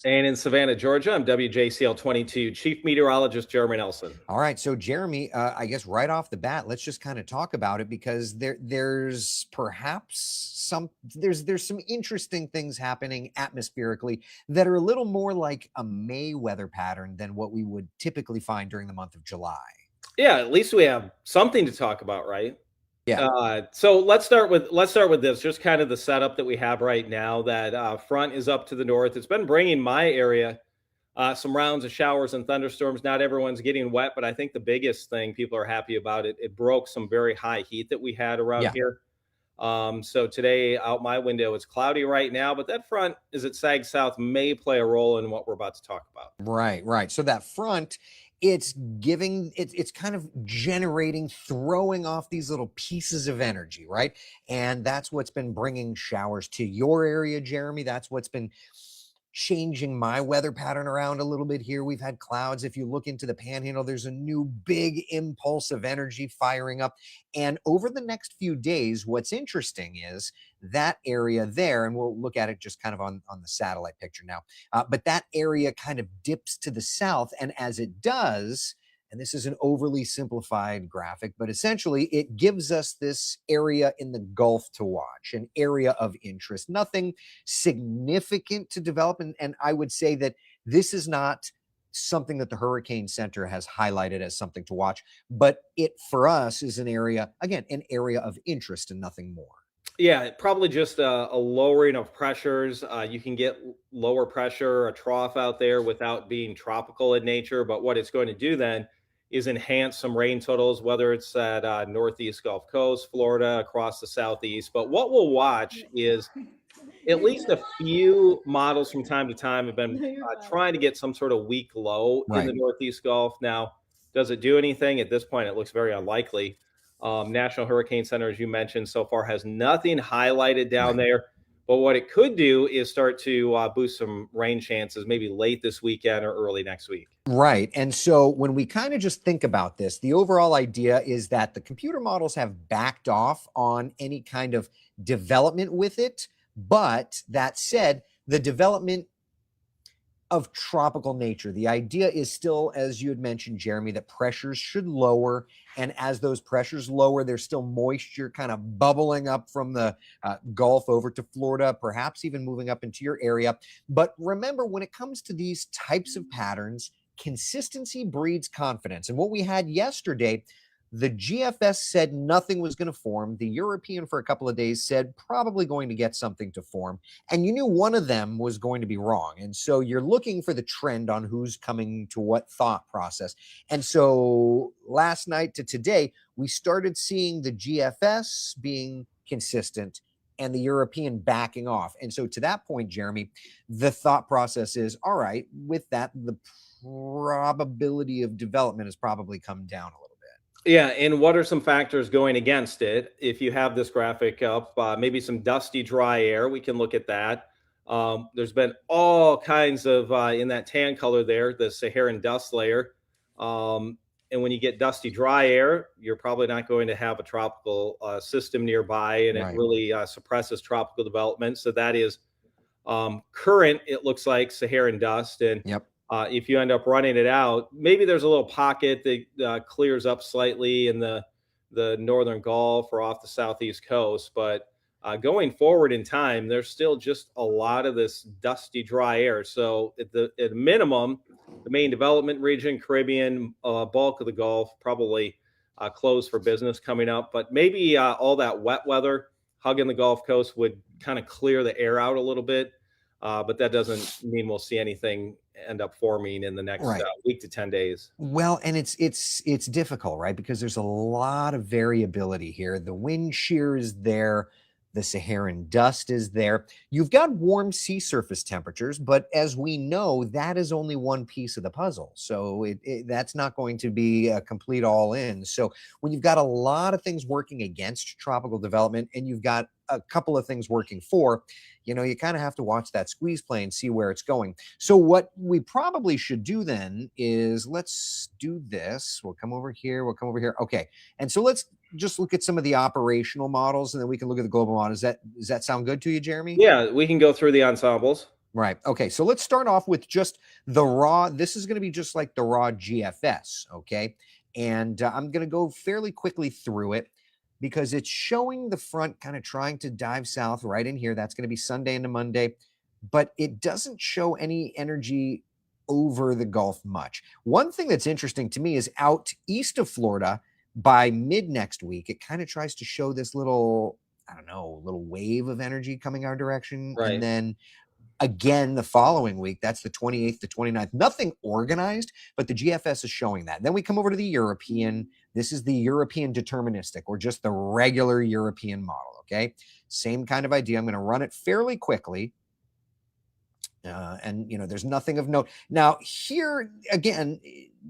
And in Savannah, Georgia, I'm WJCL 22 Chief Meteorologist Jeremy Nelson. All right, so Jeremy, I guess right off the bat, let's just kind of talk about it because there's perhaps there's some interesting things happening atmospherically that are a little more like a May weather pattern than what we would typically find during the month of July. Yeah, at least we have something to talk about, right? Yeah. So let's start with this. Just kind of the setup that we have right now. That front is up to the north. It's been bringing my area some rounds of showers and thunderstorms. Not everyone's getting wet, but I think the biggest thing people are happy about it broke some very high heat that we had around Yeah. here. So today out my window, it's cloudy right now, but that front as it sags south may play a role in what we're about to talk about. Right, right. So that front, it's kind of generating, throwing off these little pieces of energy, right? And that's what's been bringing showers to your area, Jeremy. That's what's been changing my weather pattern around a little bit here. We've had clouds. If you look into the panhandle, there's a new big impulse of energy firing up. And over the next few days, what's interesting is that area there, and we'll look at it just kind of on the satellite picture now, but that area kind of dips to the south. And as it does, and this is an overly simplified graphic, but essentially it gives us this area in the Gulf to watch, an area of interest, nothing significant to develop. And I would say that this is not something that the Hurricane Center has highlighted as something to watch, but it for us is an area, again, an area of interest and nothing more. Yeah, probably just a lowering of pressures. You can get lower pressure, a trough out there without being tropical in nature. But what it's going to do then is enhance some rain totals, whether it's at Northeast Gulf Coast, Florida, across the Southeast. But what we'll watch is at least a few models from time to time have been trying to get some sort of weak low in the Right. Northeast Gulf. Now, does it do anything? At this point, it looks very unlikely. National Hurricane Center, as you mentioned, so far has nothing highlighted down Right. there. But what it could do is start to boost some rain chances, maybe late this weekend or early next week. Right. And so when we kind of just think about this, the overall idea is that the computer models have backed off on any kind of development with it. But that said, the development of tropical nature, the idea is still, as you had mentioned, Jeremy, that pressures should lower. And as those pressures lower, there's still moisture kind of bubbling up from the Gulf over to Florida, perhaps even moving up into your area. But remember, when it comes to these types of patterns, consistency breeds confidence. And what we had yesterday, the GFS said nothing was going to form. The European, for a couple of days, said probably going to get something to form. And you knew one of them was going to be wrong. And so you're looking for the trend on who's coming to what thought process. And so last night to today, we started seeing the GFS being consistent and the European backing off. And so to that point, Jeremy, the thought process is all right, with that, the probability of development has probably come down a little. Yeah, and what are some factors going against it? If you have this graphic up, maybe some dusty, dry air, we can look at that. There's been all kinds of, in that tan color there, the Saharan dust layer. And when you get dusty, dry air, you're probably not going to have a tropical system nearby, and it Right. really suppresses tropical development. So that is current, it looks like Saharan dust. And Yep. if you end up running it out, maybe there's a little pocket that clears up slightly in the northern Gulf or off the southeast coast. But going forward in time, there's still just a lot of this dusty, dry air. So at minimum, the main development region, Caribbean, bulk of the Gulf, probably closed for business coming up. But maybe all that wet weather hugging the Gulf Coast would kind of clear the air out a little bit. But that doesn't mean we'll see anything end up forming in the next Right. week to 10 days. Well, and it's difficult, right? Because there's a lot of variability here. The wind shear is there, the Saharan dust is there. You've got warm sea surface temperatures, but as we know, that is only one piece of the puzzle. So that's not going to be a complete all in. So when you've got a lot of things working against tropical development and you've got a couple of things working for, you kind of have to watch that squeeze plane and see where it's going. So what we probably should do then is let's do this. We'll come over here. We'll come over here. Okay. And so let's just look at some of the operational models and then we can look at the global models. Does that sound good to you, Jeremy? Yeah, we can go through the ensembles. Right. Okay. So let's start off with just the raw. This is going to be just like the raw GFS. Okay. And I'm going to go fairly quickly through it because it's showing the front kind of trying to dive south right in here. That's going to be Sunday into Monday, but it doesn't show any energy over the Gulf much. One thing that's interesting to me is out east of Florida by mid next week, it kind of tries to show this little, I don't know, little wave of energy coming our direction. And Right. then again the following week, that's the 28th to 29th. Nothing organized, but the GFS is showing that. Then we come over to the European. This is the European deterministic, or just the regular European model. Okay. Same kind of idea. I'm going to run it fairly quickly. And, there's nothing of note. Now, here again,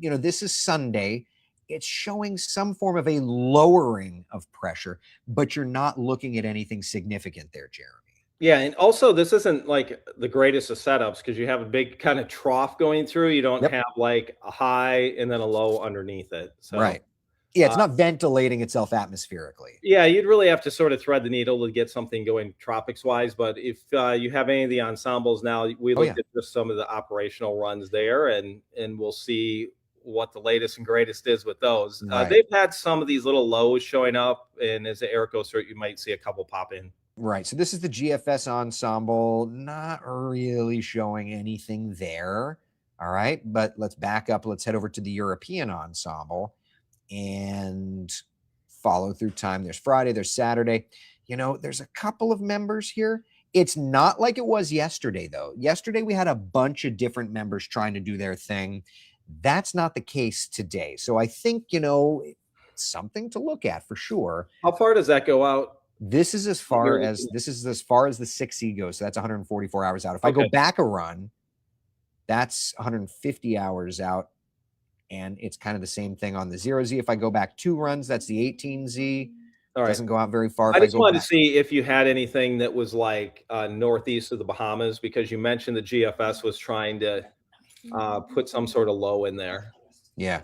this is Sunday. It's showing some form of a lowering of pressure, but you're not looking at anything significant there, Jeremy. Yeah, and also this isn't like the greatest of setups because you have a big kind of trough going through. You don't Yep. have like a high and then a low underneath it. So, Right. Yeah, it's uh, not ventilating itself atmospherically. yeah, you'd really have to sort of thread the needle to get something going tropics wise. But if you have any of the ensembles now, we Oh, yeah. looked at just some of the operational runs there, and we'll see what the latest and greatest is with those. Right. They've had some of these little lows showing up, and as the air goes through, you might see a couple pop in. Right. So this is the GFS ensemble, not really showing anything there. All right. But let's back up. Let's head over to the European ensemble and follow through time. There's Friday, there's Saturday. There's a couple of members here. It's not like it was yesterday, though. Yesterday, we had a bunch of different members trying to do their thing. That's not the case today. So I think, it's something to look at for sure. How far does that go out? This is as far as the 6E goes. So that's 144 hours out. If I go back a run, that's 150 hours out. And it's kind of the same thing on the 0Z. If I go back 2 runs, that's the 18Z. All right. Doesn't go out very far. I just wanted to see if you had anything that was like northeast of the Bahamas, because you mentioned the GFS was trying to put some sort of low in there. Yeah.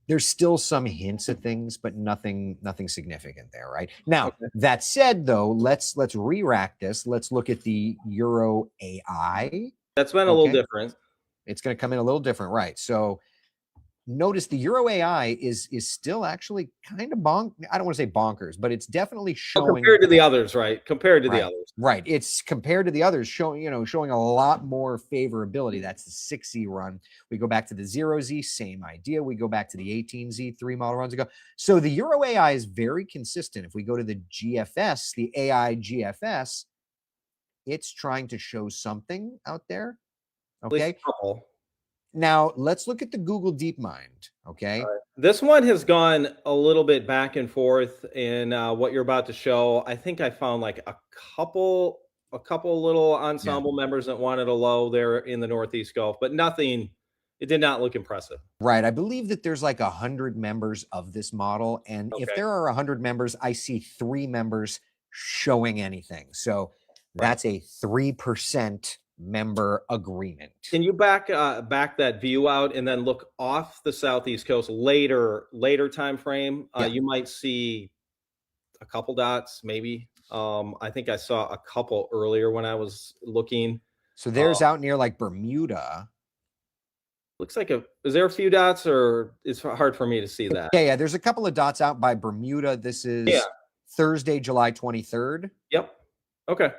There's still some hints of things, but nothing significant there, right? Now, that said, though, let's re-rack this. Let's look at the Euro AI. That's been a little different. It's going to come in a little different, right? So notice the Euro AI is still actually kind of I don't want to say bonkers, but it's definitely showing compared to the others, right? Compared to the others. Right. It's compared to the others showing a lot more favorability. That's the 6Z run. We go back to the 0Z, same idea. We go back to the 18Z 3 model runs ago. So the Euro AI is very consistent. If we go to the GFS, the AI GFS, it's trying to show something out there. Okay. Now, let's look at the Google DeepMind, okay? This one has gone a little bit back and forth in what you're about to show. I think I found like a couple little ensemble members that wanted a low there in the Northeast Gulf, but nothing. It did not look impressive. Right. I believe that there's like 100 members of this model. And if there are 100 members, I see 3 members showing anything. So that's a 3% member agreement. Can you back that view out and then look off the Southeast coast later time frame? You might see a couple dots, maybe. I think I saw a couple earlier when I was looking. So there's out near like Bermuda. Looks like is there a few dots, or it's hard for me to see that? Yeah. There's a couple of dots out by Bermuda. This is Thursday, July 23rd. Yep. Okay.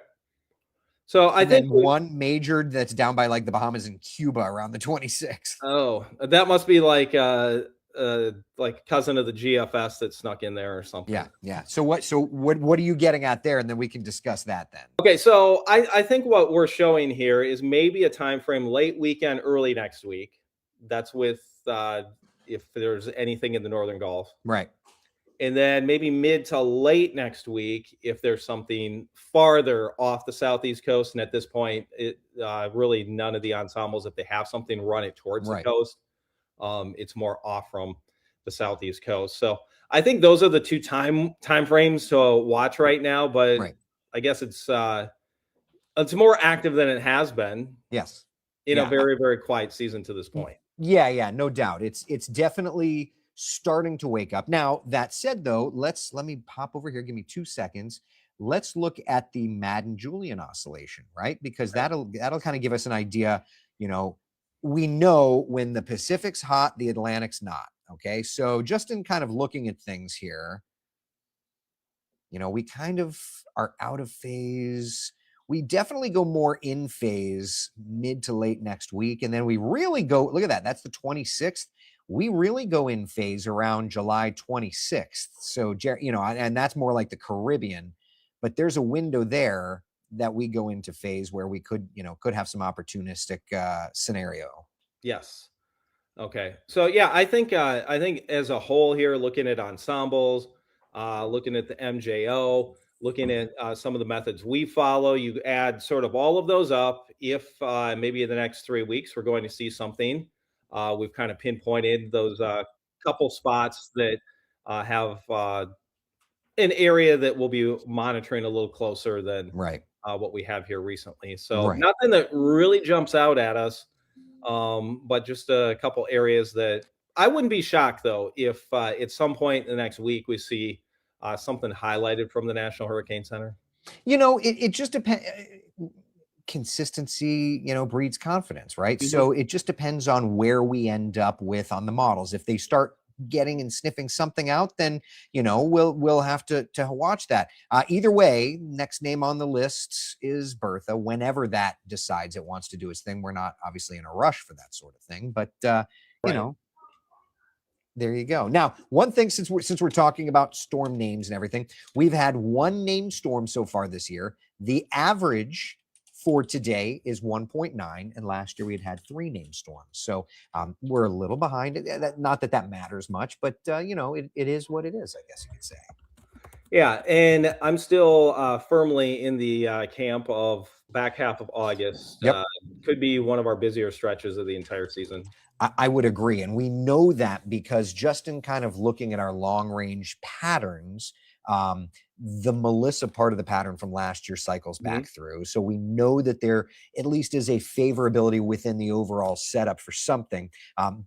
So I think one majored that's down by like the Bahamas and Cuba around the 26th. Oh, that must be like cousin of the GFS that snuck in there or something. Yeah. So what are you getting at there? And then we can discuss that then. Okay, so I think what we're showing here is maybe a time frame late weekend, early next week. That's with if there's anything in the Northern Gulf. Right. And then maybe mid to late next week, if there's something farther off the Southeast coast. And at this point, it really none of the ensembles, if they have something, run it towards the coast. It's more off from the Southeast coast. So I think those are the 2 time frames to watch right now. But I guess it's more active than it has been. Yes. In a very, very quiet season to this point. Yeah, no doubt. It's definitely starting to wake up. Now, that said, though, let me pop over here. Give me 2 seconds. let's look at the Madden-Julian oscillation, right? Because that'll kind of give us an idea. We know when the Pacific's hot, the Atlantic's not. Okay, so just in kind of looking at things here, we kind of are out of phase. We definitely go more in phase mid to late next week. And then we really go, look at that. That's the 26th. We really go in phase around July 26th. So, and that's more like the Caribbean, but there's a window there that we go into phase where we could have some opportunistic scenario. Yes. Okay. So yeah, I think as a whole here, looking at ensembles, looking at the MJO, looking at some of the methods we follow, you add sort of all of those up. If maybe in the next 3 weeks we're going to see something, we've kind of pinpointed those couple spots that have an area that we'll be monitoring a little closer than Right. what we have here recently. So Right. nothing that really jumps out at us, but just a couple areas that I wouldn't be shocked though if at some point in the next week we see something highlighted from the National Hurricane Center. It just depends. Consistency, breeds confidence, right? Mhm. So it just depends on where we end up with on the models. If they start getting and sniffing something out, then we'll have to watch that. Either way, next name on the list is Bertha. Whenever that decides it wants to do its thing, we're not obviously in a rush for that sort of thing, but Right. there you go. Now, one thing, since we're talking about storm names and everything, we've had one named storm so far this year. The average for today is 1.9, and last year we had 3 named storms. So we're a little behind. Not that matters much, but it is what it is, I guess you could say. Yeah, and I'm still firmly in the camp of back half of August. Yep. Could be one of our busier stretches of the entire season. I would agree. And we know that because just in kind of looking at our long range patterns, the Melissa part of the pattern from last year cycles back through. So we know that there at least is a favorability within the overall setup for something.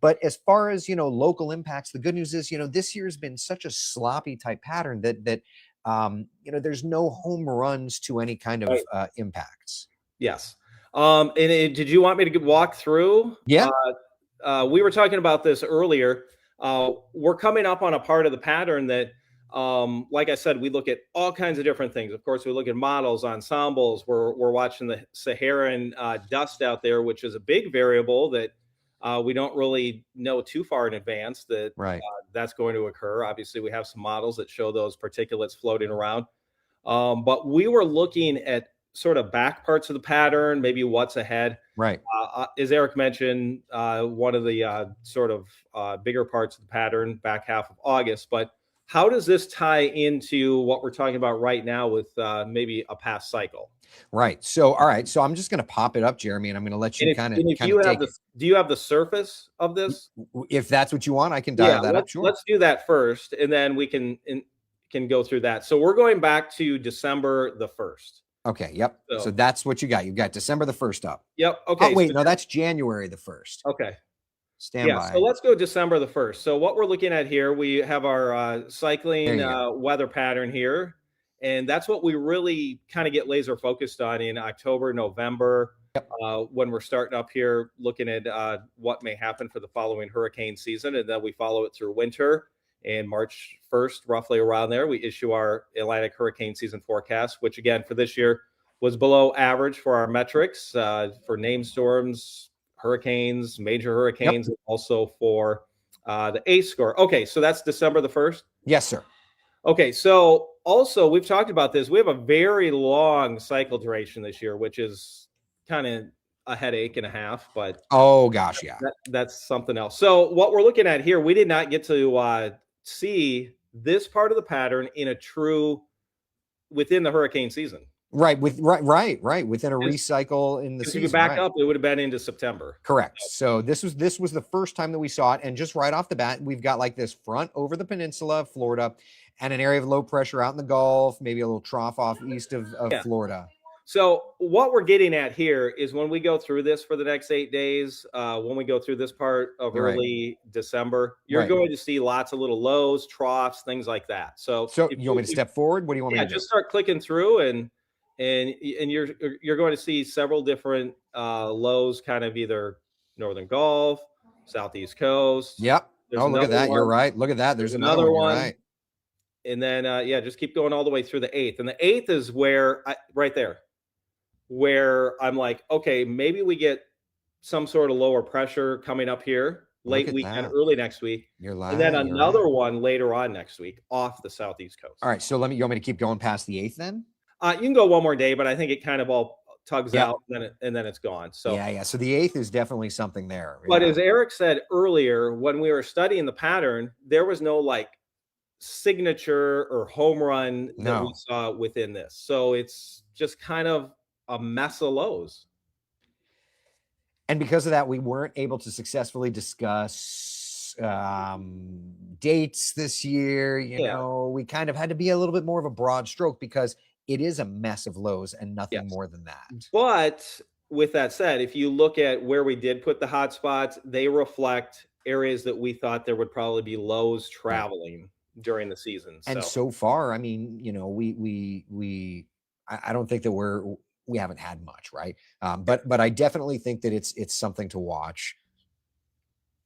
But as far as, local impacts, the good news is, this year has been such a sloppy type pattern that there's no home runs to any kind of impacts. Yes. Did you want me to walk through? Yeah. We were talking about this earlier. We're coming up on a part of the pattern that, like I said, we look at all kinds of different things. Of course, we look at models, ensembles. We're watching the Saharan dust out there, which is a big variable that we don't really know too far in advance that that's going to occur. Obviously, we have some models that show those particulates floating around. But we were looking at sort of back parts of the pattern, maybe what's ahead. Right. As Eric mentioned, one of the sort of bigger parts of the pattern, back half of August. But how does this tie into what we're talking about right now with maybe a past cycle? Right. So, all right. So I'm just going to pop it up, Jeremy, and I'm going to let you kind of take it. Do you have the surface of this? If that's what you want, I can dial that up. Sure. Let's do that first, and then we can go through that. So we're going back to December the 1st. Okay. Yep. So that's what you got. You've got December the 1st up. Yep. Okay. Oh, wait, no, that's January the 1st. Okay. Stand by. So let's go December the 1st. So what we're looking at here, we have our cycling weather pattern here. And that's what we really kind of get laser focused on in October, November, when we're starting up here looking at what may happen for the following hurricane season. And then we follow it through winter. And March 1st, roughly around there, we issue our Atlantic hurricane season forecast, which again for this year was below average for our metrics for named storms, hurricanes, major hurricanes, and also for the ACE score. Okay, so that's December the 1st? Yes, sir. Okay, so also we've talked about this. We have a very long cycle duration this year, which is kind of a headache and a half, but oh gosh, yeah, that's something else. So what we're looking at here, we did not get to see this part of the pattern in a true within the hurricane season. Right. Within a recycle in the season. If you back up, it would have been into September. Correct. So this was the first time that we saw it. And just right off the bat, we've got like this front over the peninsula of Florida and an area of low pressure out in the Gulf, maybe a little trough off east of Florida. So what we're getting at here is when we go through this for the next 8 days, when we go through this part of Right. early December, you're Right. going to see lots of little lows, troughs, things like that. So So if you want me to step forward? What do you want me yeah, to do? just start clicking through, and you're going to see several different lows, kind of either Northern Gulf, Southeast Coast. Yep. There's Oh, look at another that. You're one. right. Look at that. There's There's another another one. You're one. right. And then yeah, just keep going all the way through the eighth. And the eighth is where right there, where I'm like, okay, maybe we get some sort of lower pressure coming up here Look late at weekend, that. early next week, You're and then right. You're right. another one later on next week off the southeast coast. All right. So you want me to keep going past the 8th then? You can go one more day, but I think it kind of all tugs Yep. out, and then it's gone. So yeah. So the 8th is definitely something there. but Yeah. as Eric said earlier, when we were studying the pattern, there was no like signature or home run that we No. saw within this. So it's just kind of a mess of lows. And because of that, we weren't able to successfully discuss dates this year. You Yeah. know, we kind of had to be a little bit more of a broad stroke because it is a mess of lows and nothing Yes. more than that. But with that said, if you look at where we did put the hot spots, they reflect areas that we thought there would probably be lows traveling during the season. And so far, I mean, you know, I don't think that we haven't had much, right? But I definitely think that it's something to watch.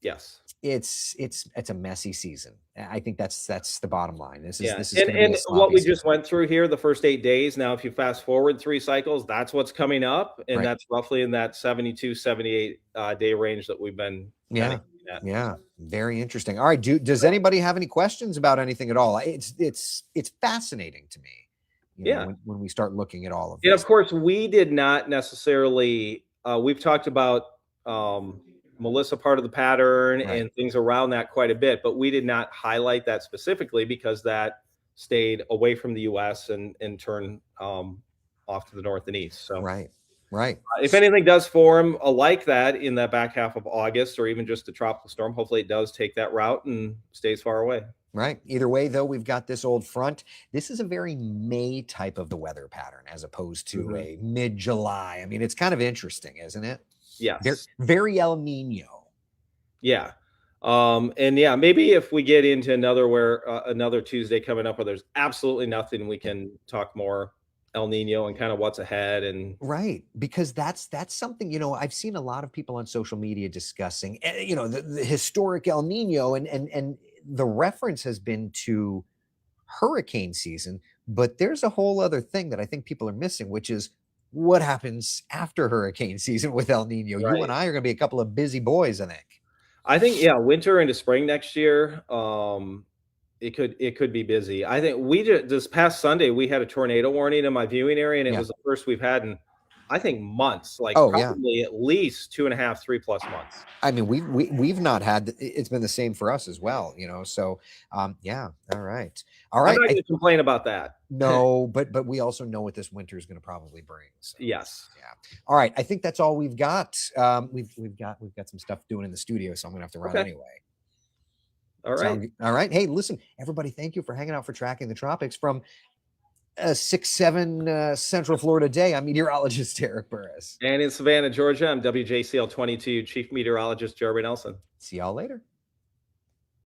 yes. It's a messy season. I think that's the bottom line. This is Yeah. this is going to be a And sloppy what we season. just went through here, the first 8 days. Now, if you fast forward 3 cycles, that's what's coming up. And Right. that's roughly in that 72, 78 day range that we've been Yeah. at. Yeah. Very interesting. All right. Does anybody have any questions about anything at all? It's fascinating to me, you know, Yeah. when we start looking at all of And this. of course, we did not necessarily, we've talked about Melissa part of the pattern Right. and things around that quite a bit, but we did not highlight that specifically because that stayed away from the US and turned off to the north and east. So, Right. if anything does form like that in the back half of August or even just a tropical storm, hopefully it does take that route and stays far away. Right. Either way, though, we've got this old front. This is a very May type of the weather pattern as opposed to a mid-July. I mean, it's kind of interesting, isn't it? Yes. Very El Nino. Yeah. And yeah, maybe if we get into another Tuesday coming up where there's absolutely nothing, we can talk more El Nino and kind of what's ahead. And Right, because that's something, you know, I've seen a lot of people on social media discussing, you know, the historic El Nino, and the reference has been to hurricane season, but there's a whole other thing that I think people are missing, which is what happens after hurricane season with El Nino. You and I are going to be a couple of busy boys, I think. I think, yeah, winter into spring next year, it could be busy. I think this past Sunday we had a tornado warning in my viewing area, and it was the first we've had in I think months, like probably at least 2.5, 3+ months. I mean, we've not had, it's been the same for us as well, you know. So yeah, all right. I'm not going to complain about that. No, but we also know what this winter is going to probably bring. So, yes. Yeah. All right. I think that's all we've got. We've got some stuff doing in the studio, so I'm gonna have to run anyway. All right. All right. Hey, listen, everybody, thank you for hanging out for Tracking the Tropics from 6-7 Central Florida day. I'm meteorologist Eric Burris. And in Savannah, Georgia, I'm WJCL 22 Chief Meteorologist Jeremy Nelson. See y'all later.